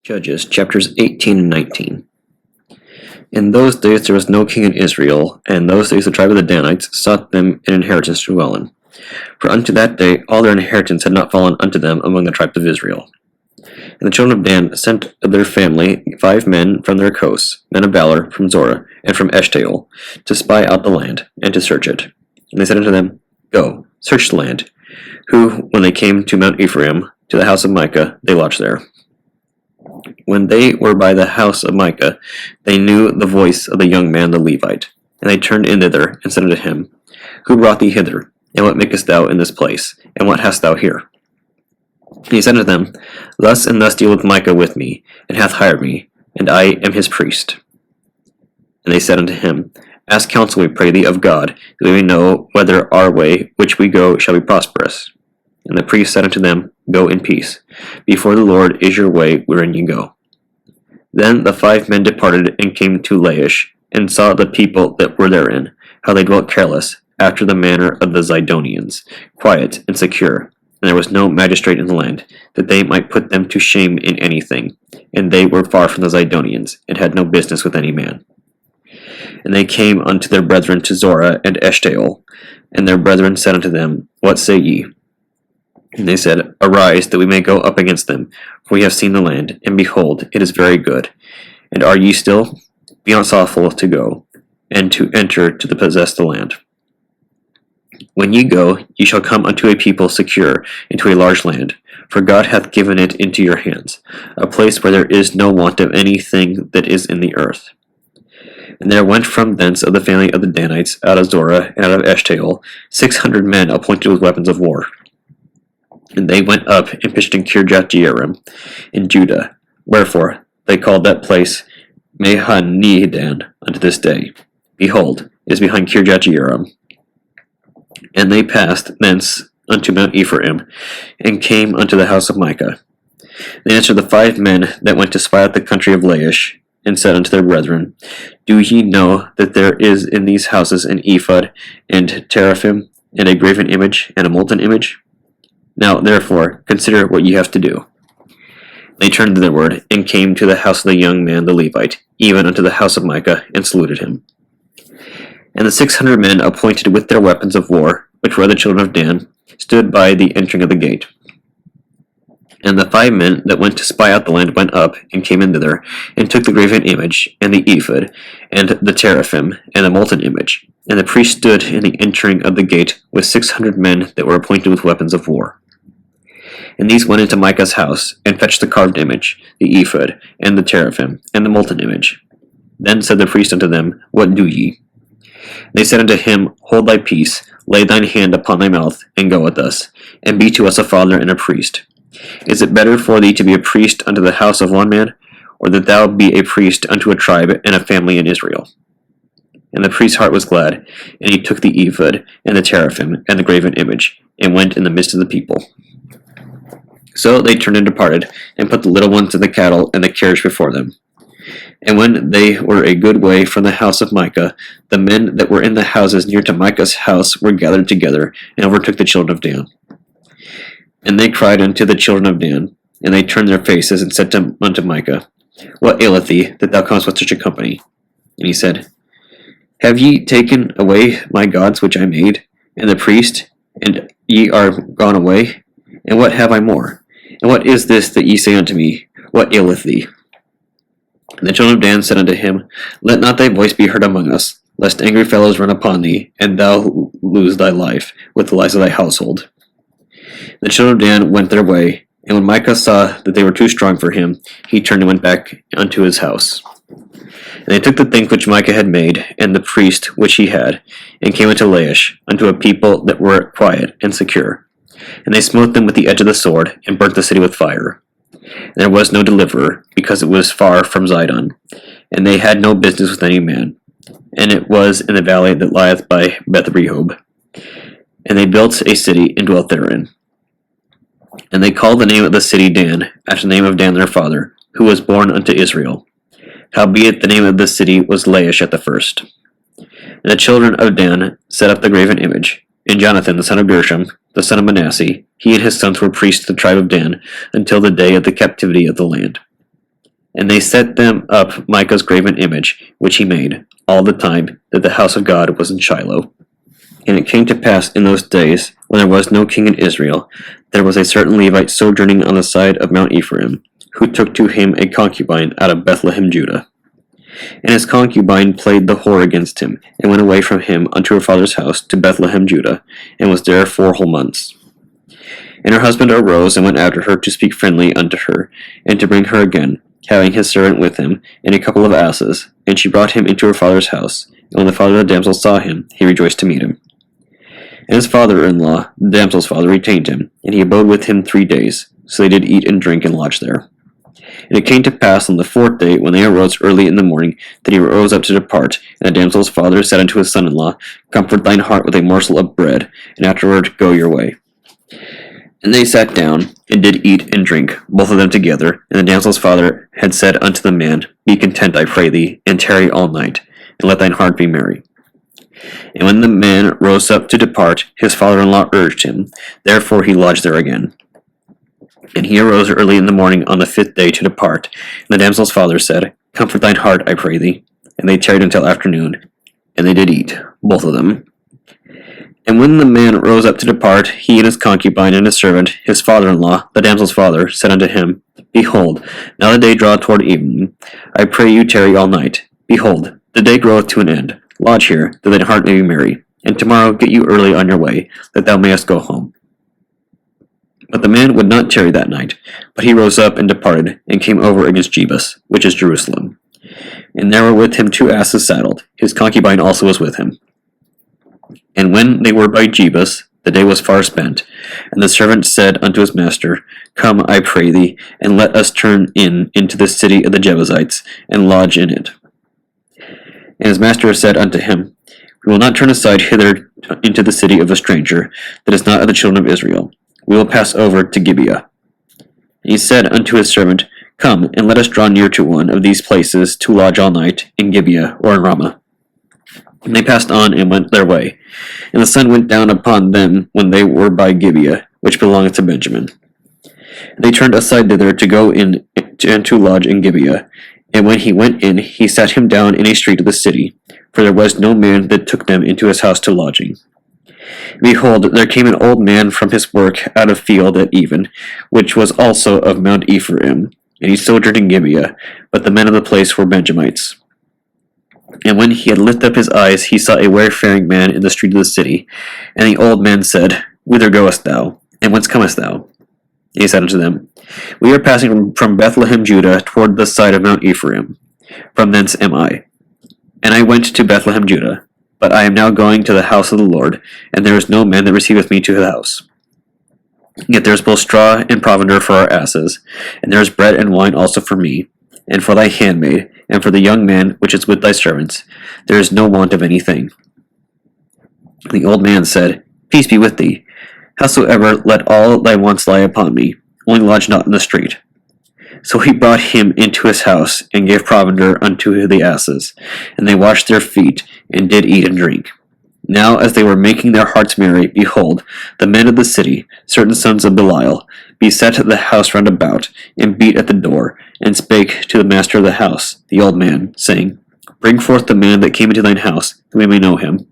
Judges, chapters 18 and 19. In those days there was no king in Israel, and in those days the tribe of the Danites sought them an inheritance to dwell in. For unto that day all their inheritance had not fallen unto them among the tribes of Israel. And the children of Dan sent of their family 5 men from their coasts, men of valor, from Zorah, and from Eshtaol, to spy out the land, and to search it. And they said unto them, Go, search the land. Who, when they came to Mount Ephraim, to the house of Micah, they lodged there. When they were by the house of Micah, they knew the voice of the young man the Levite. And they turned in thither, and said unto him, Who brought thee hither? And what makest thou in this place? And what hast thou here? And he said unto them, Thus and thus dealeth Micah with me, and hath hired me, and I am his priest. And they said unto him, Ask counsel, we pray thee, of God, that we may know whether our way which we go shall be prosperous. And the priest said unto them, Go in peace. Before the Lord is your way wherein ye go. Then the 5 men departed and came to Laish, and saw the people that were therein, how they dwelt careless, after the manner of the Zidonians, quiet and secure. And there was no magistrate in the land, that they might put them to shame in anything. And they were far from the Zidonians, and had no business with any man. And they came unto their brethren to Zorah and Eshtaol, and their brethren said unto them, What say ye? And they said, Arise, that we may go up against them, for we have seen the land, and behold, it is very good. And are ye still? Be not slothful to go, and to enter to possess the land. When ye go, ye shall come unto a people secure, into a large land, for God hath given it into your hands, a place where there is no want of anything that is in the earth. And there went from thence of the family of the Danites, out of Zorah and out of Eshtaol, 600 men appointed with weapons of war. And they went up and pitched in Kirjath-jearim in Judah. Wherefore they called that place Mahaneh-dan unto this day. Behold, it is behind Kirjath-jearim. And they passed thence unto Mount Ephraim, and came unto the house of Micah. They answered the 5 men that went to spy out the country of Laish, and said unto their brethren, Do ye know that there is in these houses an ephod, and teraphim, and a graven image, and a molten image? Now, therefore, consider what ye have to do. They turned thitherward, and came to the house of the young man the Levite, even unto the house of Micah, and saluted him. And the 600 men appointed with their weapons of war, which were the children of Dan, stood by the entering of the gate. And the 5 men that went to spy out the land went up, and came in thither, and took the graven image, and the ephod, and the teraphim, and the molten image. And the priest stood in the entering of the gate with 600 men that were appointed with weapons of war. And these went into Micah's house, and fetched the carved image, the ephod, and the teraphim, and the molten image. Then said the priest unto them, What do ye? They said unto him, Hold thy peace, lay thine hand upon thy mouth, and go with us, and be to us a father and a priest. Is it better for thee to be a priest unto the house of one man, or that thou be a priest unto a tribe and a family in Israel? And the priest's heart was glad, and he took the ephod, and the teraphim, and the graven image, and went in the midst of the people. So they turned and departed, and put the little ones and the cattle and the carriage before them. And when they were a good way from the house of Micah, the men that were in the houses near to Micah's house were gathered together, and overtook the children of Dan. And they cried unto the children of Dan, and they turned their faces, and said unto Micah, What aileth thee, that thou comest with such a company? And he said, Have ye taken away my gods which I made, and the priest, and ye are gone away? And what have I more? And what is this that ye say unto me? What aileth thee? And the children of Dan said unto him, Let not thy voice be heard among us, lest angry fellows run upon thee, and thou lose thy life with the lives of thy household. The children of Dan went their way, and when Micah saw that they were too strong for him, he turned and went back unto his house. And they took the things which Micah had made, and the priest which he had, and came unto Laish, unto a people that were quiet and secure. And they smote them with the edge of the sword, and burnt the city with fire. And there was no deliverer, because it was far from Zidon, and they had no business with any man. And it was in the valley that lieth by Beth-rehob. And they built a city, and dwelt therein. And they called the name of the city Dan, after the name of Dan their father, who was born unto Israel. Howbeit the name of the city was Laish at the first. And the children of Dan set up the graven image, and Jonathan the son of Gershom, the son of Manasseh, he and his sons were priests to the tribe of Dan, until the day of the captivity of the land. And they set them up Micah's graven image, which he made, all the time that the house of God was in Shiloh. And it came to pass in those days, when there was no king in Israel, there was a certain Levite sojourning on the side of Mount Ephraim, who took to him a concubine out of Bethlehem, Judah. And his concubine played the whore against him, and went away from him unto her father's house to Bethlehem, Judah, and was there 4 whole months. And her husband arose and went after her to speak friendly unto her, and to bring her again, having his servant with him, and a couple of asses. And she brought him into her father's house. And when the father of the damsel saw him, he rejoiced to meet him. And his father-in-law, the damsel's father, retained him, and he abode with him 3 days. So they did eat and drink and lodge there. And it came to pass on the 4th day, when they arose early in the morning, that he rose up to depart. And the damsel's father said unto his son-in-law, Comfort thine heart with a morsel of bread, and afterward go your way. And they sat down, and did eat and drink, both of them together. And the damsel's father had said unto the man, Be content, I pray thee, and tarry all night, and let thine heart be merry. And when the man rose up to depart, his father-in-law urged him. Therefore he lodged there again. And he arose early in the morning on the 5th day to depart. And the damsel's father said, Comfort thine heart, I pray thee. And they tarried until afternoon, and they did eat, both of them. And when the man rose up to depart, he and his concubine and his servant, his father-in-law, the damsel's father, said unto him, Behold, now the day draweth toward evening. I pray you tarry all night. Behold, the day groweth to an end. Lodge here, that thine heart may be merry. And tomorrow get you early on your way, that thou mayest go home. But the man would not tarry that night, but he rose up and departed, and came over against Jebus, which is Jerusalem. And there were with him 2 asses saddled. His concubine also was with him. And when they were by Jebus, the day was far spent. And the servant said unto his master, Come, I pray thee, and let us turn into the city of the Jebusites, and lodge in it. And his master said unto him, We will not turn aside hither into the city of a stranger, that is not of the children of Israel. We will pass over to Gibeah. And he said unto his servant, Come, and let us draw near to one of these places to lodge all night, in Gibeah or in Ramah. And they passed on and went their way. And the sun went down upon them when they were by Gibeah, which belongeth to Benjamin. And they turned aside thither to go in and to lodge in Gibeah. And when he went in, he sat him down in a street of the city, for there was no man that took them into his house to lodging. Behold, there came an old man from his work out of field at even, which was also of Mount Ephraim, and he sojourned in Gibeah, but the men of the place were Benjamites. And when he had lifted up his eyes, he saw a wayfaring man in the street of the city. And the old man said, Whither goest thou? And whence comest thou? And he said unto them, We are passing from Bethlehem, Judah, toward the side of Mount Ephraim. From thence am I. And I went to Bethlehem, Judah. But I am now going to the house of the Lord, and there is no man that receiveth me to the house. Yet there is both straw and provender for our asses, and there is bread and wine also for me, and for thy handmaid, and for the young man which is with thy servants. There is no want of anything. The old man said, Peace be with thee. Howsoever, let all thy wants lie upon me, only lodge not in the street. So he brought him into his house, and gave provender unto the asses, and they washed their feet, and did eat and drink. Now as they were making their hearts merry, behold, the men of the city, certain sons of Belial, beset the house round about, and beat at the door, and spake to the master of the house, the old man, saying, Bring forth the man that came into thine house, that we may know him.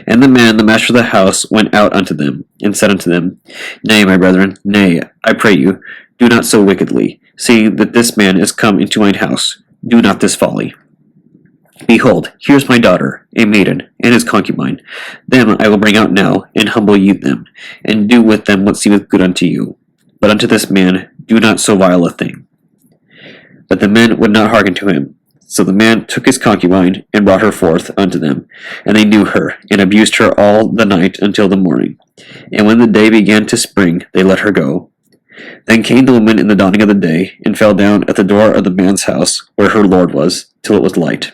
And the man, the master of the house, went out unto them, and said unto them, Nay, my brethren, nay, I pray you, do not so wickedly, seeing that this man is come into mine house. Do not this folly. Behold, here is my daughter, a maiden, and his concubine. Them I will bring out now, and humble ye them, and do with them what seemeth good unto you. But unto this man do not so vile a thing. But the men would not hearken to him. So the man took his concubine, and brought her forth unto them. And they knew her, and abused her all the night until the morning. And when the day began to spring, they let her go. Then came the woman in the dawning of the day, and fell down at the door of the man's house, where her lord was, till it was light.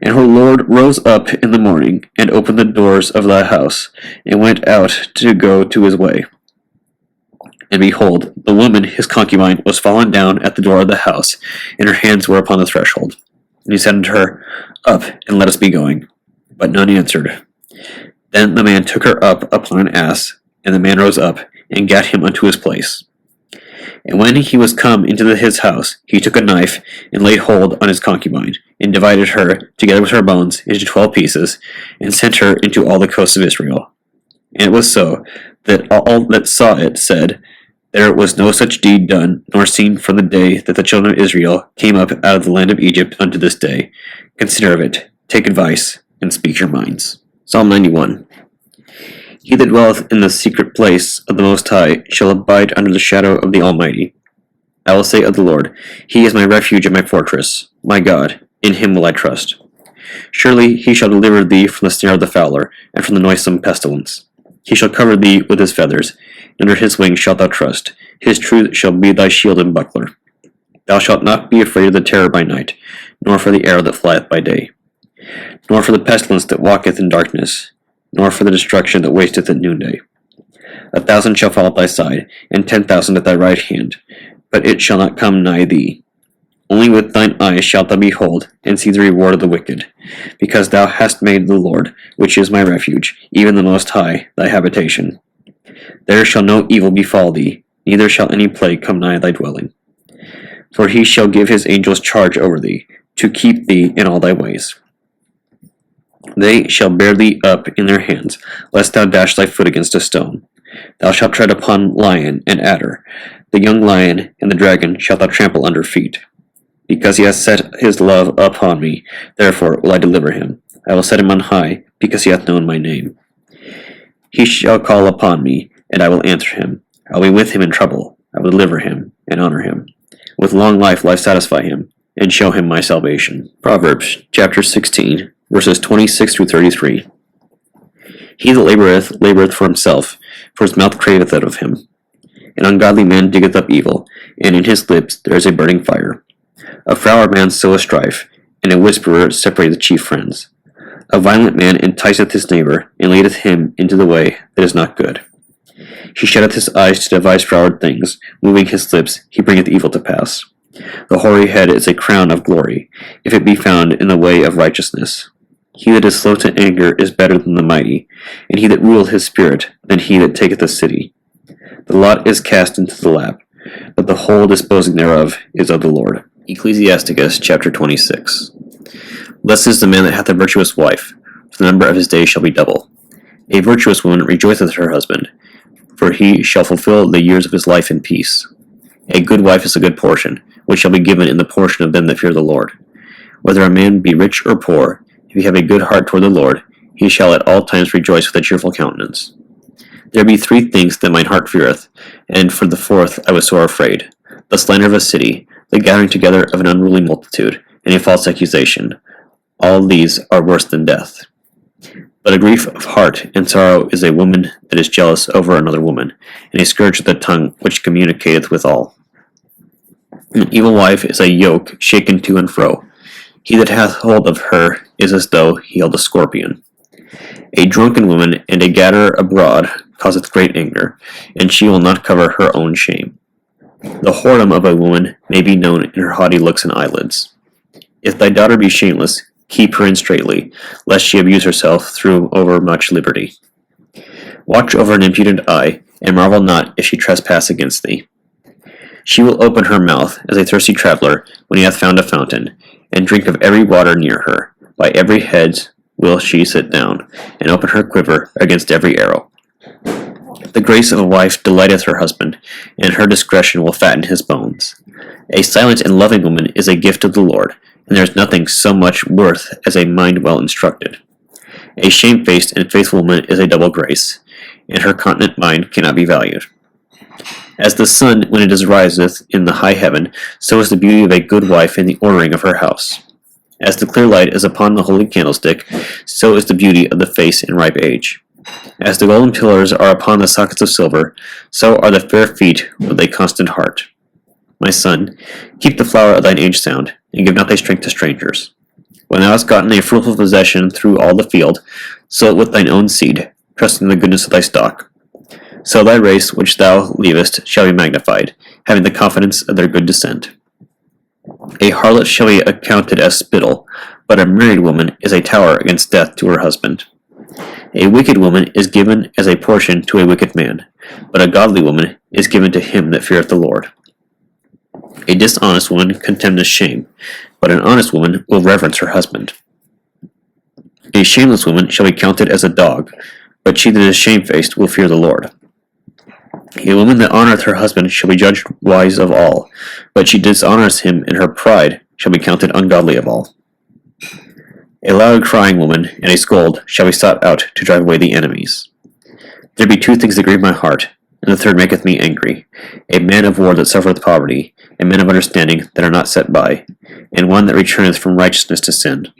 And her lord rose up in the morning, and opened the doors of the house, and went out to go to his way. And behold, the woman, his concubine, was fallen down at the door of the house, and her hands were upon the threshold. And he said unto her, Up, and let us be going. But none answered. Then the man took her up upon an ass, and the man rose up, and gat him unto his place. And when he was come into his house, he took a knife, and laid hold on his concubine, and divided her, together with her bones, into 12 pieces, and sent her into all the coasts of Israel. And it was so, that all that saw it said, There was no such deed done, nor seen from the day that the children of Israel came up out of the land of Egypt unto this day. Consider of it, take advice, and speak your minds. Psalm 91. He that dwelleth in the secret place of the Most High shall abide under the shadow of the Almighty. I will say of the Lord, He is my refuge and my fortress, my God, in Him will I trust. Surely He shall deliver thee from the snare of the fowler, and from the noisome pestilence. He shall cover thee with His feathers, and under His wings shalt thou trust. His truth shall be thy shield and buckler. Thou shalt not be afraid of the terror by night, nor for the arrow that flieth by day, nor for the pestilence that walketh in darkness, nor for the destruction that wasteth at noonday. 1,000 shall fall at thy side, and 10,000 at thy right hand, but it shall not come nigh thee. Only with thine eyes shalt thou behold, and see the reward of the wicked, because thou hast made the Lord, which is my refuge, even the Most High, thy habitation. There shall no evil befall thee, neither shall any plague come nigh thy dwelling. For He shall give His angels charge over thee, to keep thee in all thy ways. They shall bear thee up in their hands, lest thou dash thy foot against a stone. Thou shalt tread upon lion and adder, the young lion and the dragon shalt thou trample under feet. Because he hath set his love upon me, therefore will I deliver him. I will set him on high, because he hath known my name. He shall call upon me, and I will answer him. I will be with him in trouble. I will deliver him, and honor him. With long life will I satisfy him, and show him my salvation. Proverbs chapter 16, verses 26 through 33. He that laboureth for himself, for his mouth craveth out of him. An ungodly man diggeth up evil, and in his lips there is a burning fire. A froward man soweth strife, and a whisperer separateth chief friends. A violent man enticeth his neighbour, and leadeth him into the way that is not good. He shutteth his eyes to devise froward things, moving his lips, he bringeth evil to pass. The hoary head is a crown of glory, if it be found in the way of righteousness. He that is slow to anger is better than the mighty, and he that ruleth his spirit than he that taketh a city. The lot is cast into the lap, but the whole disposing thereof is of the Lord. Ecclesiasticus chapter 26. Blessed is the man that hath a virtuous wife, for the number of his days shall be double. A virtuous woman rejoiceth her husband, for he shall fulfill the years of his life in peace. A good wife is a good portion, which shall be given in the portion of them that fear the Lord. Whether a man be rich or poor, if he have a good heart toward the Lord, he shall at all times rejoice with a cheerful countenance. There be 3 things that mine heart feareth, and for the 4th I was sore afraid: the slander of a city, the gathering together of an unruly multitude, and a false accusation. All these are worse than death. But a grief of heart and sorrow is a woman that is jealous over another woman, and a scourge of the tongue which communicateth with all. An evil wife is a yoke shaken to and fro. He that hath hold of her is as though he held a scorpion. A drunken woman and a gatherer abroad causeth great anger, and she will not cover her own shame. The whoredom of a woman may be known in her haughty looks and eyelids. If thy daughter be shameless, keep her in straitly, lest she abuse herself through overmuch liberty. Watch over an impudent eye, and marvel not if she trespass against thee. She will open her mouth as a thirsty traveller when he hath found a fountain, and drink of every water near her. By every hedge will she sit down, and open her quiver against every arrow. The grace of a wife delighteth her husband, and her discretion will fatten his bones. A silent and loving woman is a gift of the Lord, and there is nothing so much worth as a mind well instructed. A shamefaced and faithful woman is a double grace, and her continent mind cannot be valued. As the sun when it riseth in the high heaven, so is the beauty of a good wife in the ordering of her house. As the clear light is upon the holy candlestick, so is the beauty of the face in ripe age. As the golden pillars are upon the sockets of silver, so are the fair feet with a constant heart. My son, keep the flower of thine age sound, and give not thy strength to strangers. When thou hast gotten a fruitful possession through all the field, sow it with thine own seed, trusting in the goodness of thy stock. So thy race which thou leavest shall be magnified, having the confidence of their good descent. A harlot shall be accounted as spittle, but a married woman is a tower against death to her husband. A wicked woman is given as a portion to a wicked man, but a godly woman is given to him that feareth the Lord. A dishonest woman contemns shame, but an honest woman will reverence her husband. A shameless woman shall be counted as a dog, but she that is shamefaced will fear the Lord. A woman that honoureth her husband shall be judged wise of all, but she dishonours him in her pride shall be counted ungodly of all. A loud crying woman and a scold shall be sought out to drive away the enemies. There be two things that grieve my heart, and the third maketh me angry: a man of war that suffereth poverty, and men of understanding that are not set by, and one that returneth from righteousness to sin.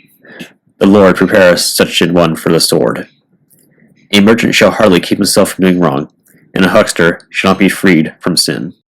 The Lord prepareth such an one for the sword. A merchant shall hardly keep himself from doing wrong, and a huckster shall not be freed from sin.